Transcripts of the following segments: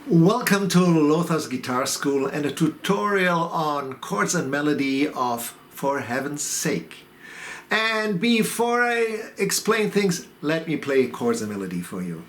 Welcome to Lothar's Guitar School and a tutorial on chords and melody of For Heaven's Sake. And before I explain things, let me play chords and melody for you.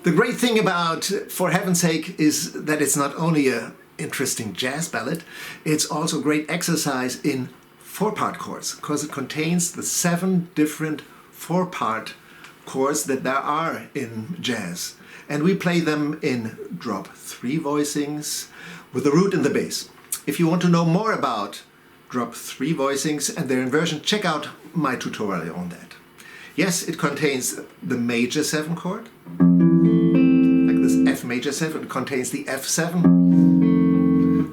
The great thing about For Heaven's Sake is that it's not only an interesting jazz ballad, it's also great exercise in four-part chords, because it contains the 7 different four-part chords that there are in jazz. And we play them in drop 3 voicings with the root and the bass. If you want to know more about drop 3 voicings and their inversion, check out my tutorial on that. Yes, it contains the major 7 chord. This F major 7 contains the F7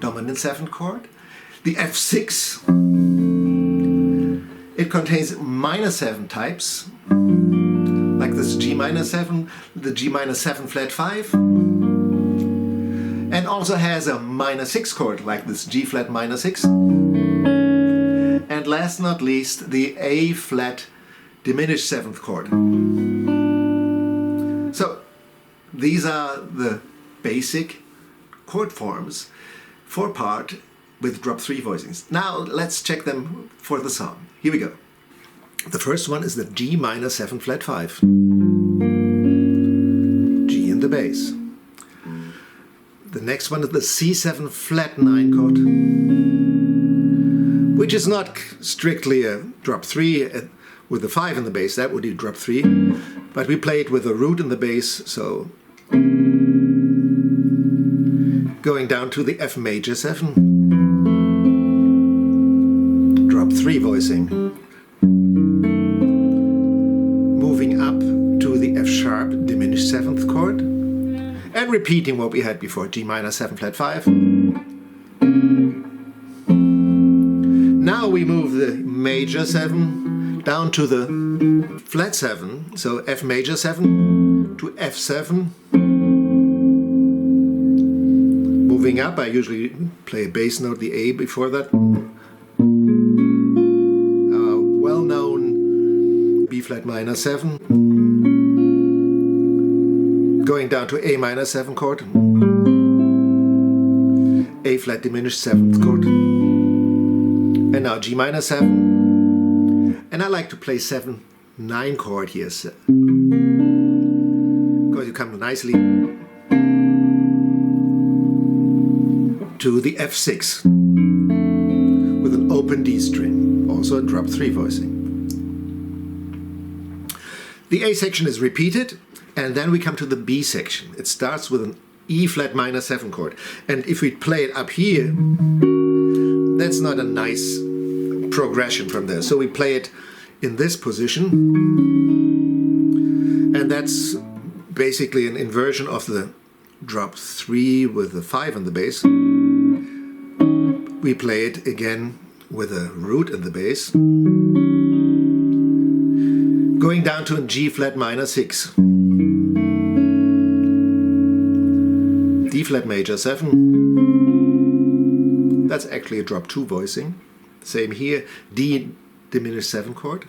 dominant 7 chord, the F6. It contains minor 7 types, like this G minor 7, the G minor 7 flat 5, and also has a minor 6 chord, like this G flat minor 6, and last not least the A flat diminished 7th chord. So these are the basic chord forms, 4-part with drop 3 voicings. Now let's check them for the song. Here we go. The first one is the G minor 7 flat 5. G in the bass. The next one is the C7 flat 9 chord, which is not strictly a drop 3 with the 5 in the bass. That would be drop 3, but we play it with a root in the bass, so going down to the F major 7, drop 3 voicing, moving up to the F sharp diminished 7th chord, and repeating what we had before, G minor 7 flat 5. Now we move the major 7 down to the flat 7, so F major 7, to F7. Moving up, I usually play a bass note, the A before that. Well-known B flat minor 7. Going down to A minor 7 chord. A flat diminished 7th chord. And now G minor 7. And I like to play 7/9 chord here. Because you come nicely to the F6 with an open D string, also a drop 3 voicing. The A section is repeated, and then we come to the B section. It starts with an E flat minor 7 chord, and if we play it up here, that's not a nice progression from there. So we play it in this position, and that's basically an inversion of the drop 3 with the 5 on the bass. We play it again with a root in the bass, going down to a G flat minor 6, D flat major 7, that's actually a drop 2 voicing, same here, D diminished 7 chord,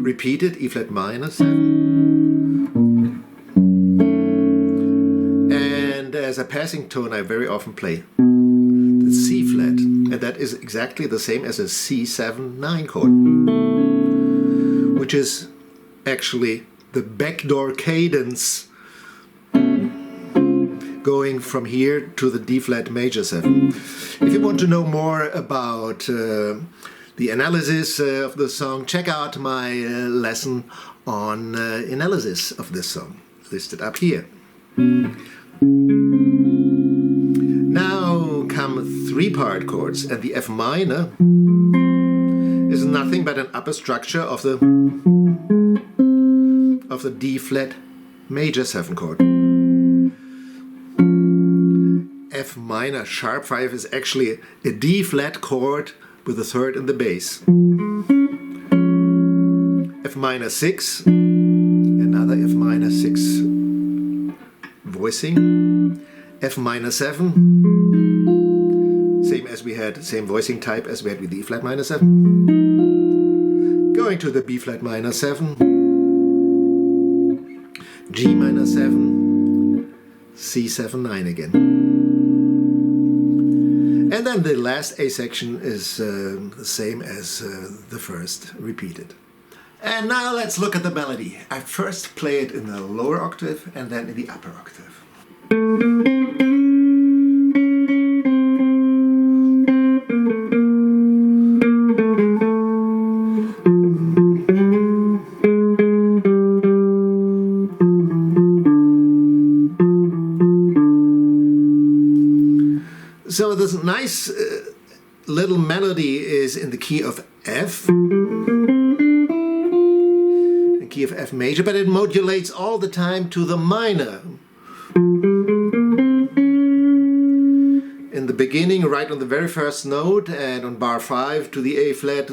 repeated E flat minor 7, and as a passing tone I very often play the C flat, and that is exactly the same as a C7/9 chord, which is actually the backdoor cadence going from here to the D flat major 7. If you want to know more about the analysis of the song, check out my lesson on analysis of this song, listed up here. Now come 3-part chords, and the F minor is nothing but an upper structure of the D flat major 7 chord. F minor sharp 5 is actually a D flat chord with a 3rd in the bass. F minor 6, another F minor 6 voicing. F minor 7, same voicing type as we had with the E flat minor 7. Going to the B flat minor 7, G minor 7, C7/9 again. And then the last A section is the same as the first, repeated. And now let's look at the melody. I first play it in the lower octave and then in the upper octave. So this nice little melody is in the key of F, the key of F major, but it modulates all the time to the minor. In the beginning, right on the very first note, and on bar 5 to the A flat.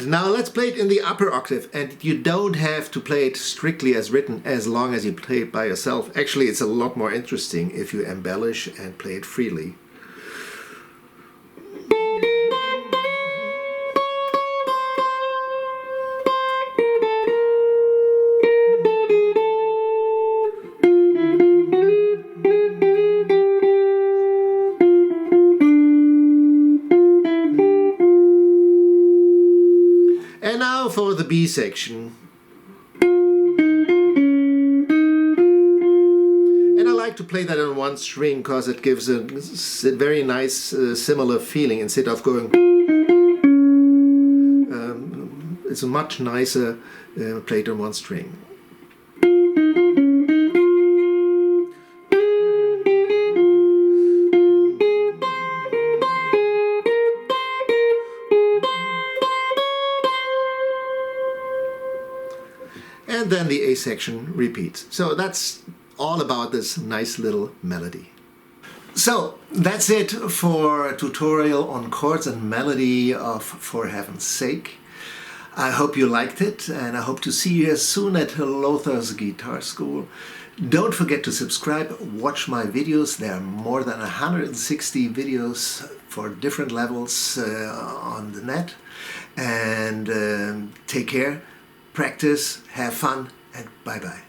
Now let's play it in the upper octave, and you don't have to play it strictly as written as long as you play it by yourself. Actually, it's a lot more interesting if you embellish and play it freely. And now for the B section. And I like to play that on one string because it gives a very nice similar feeling instead of going. It's a much nicer played on one string. And then the A section repeats. So that's all about this nice little melody. So that's it for a tutorial on chords and melody of For Heaven's Sake. I hope you liked it, and I hope to see you soon at Lothar's Guitar School. Don't forget to subscribe, watch my videos. There are more than 160 videos for different levels on the net. And take care, practice, have fun, and bye-bye.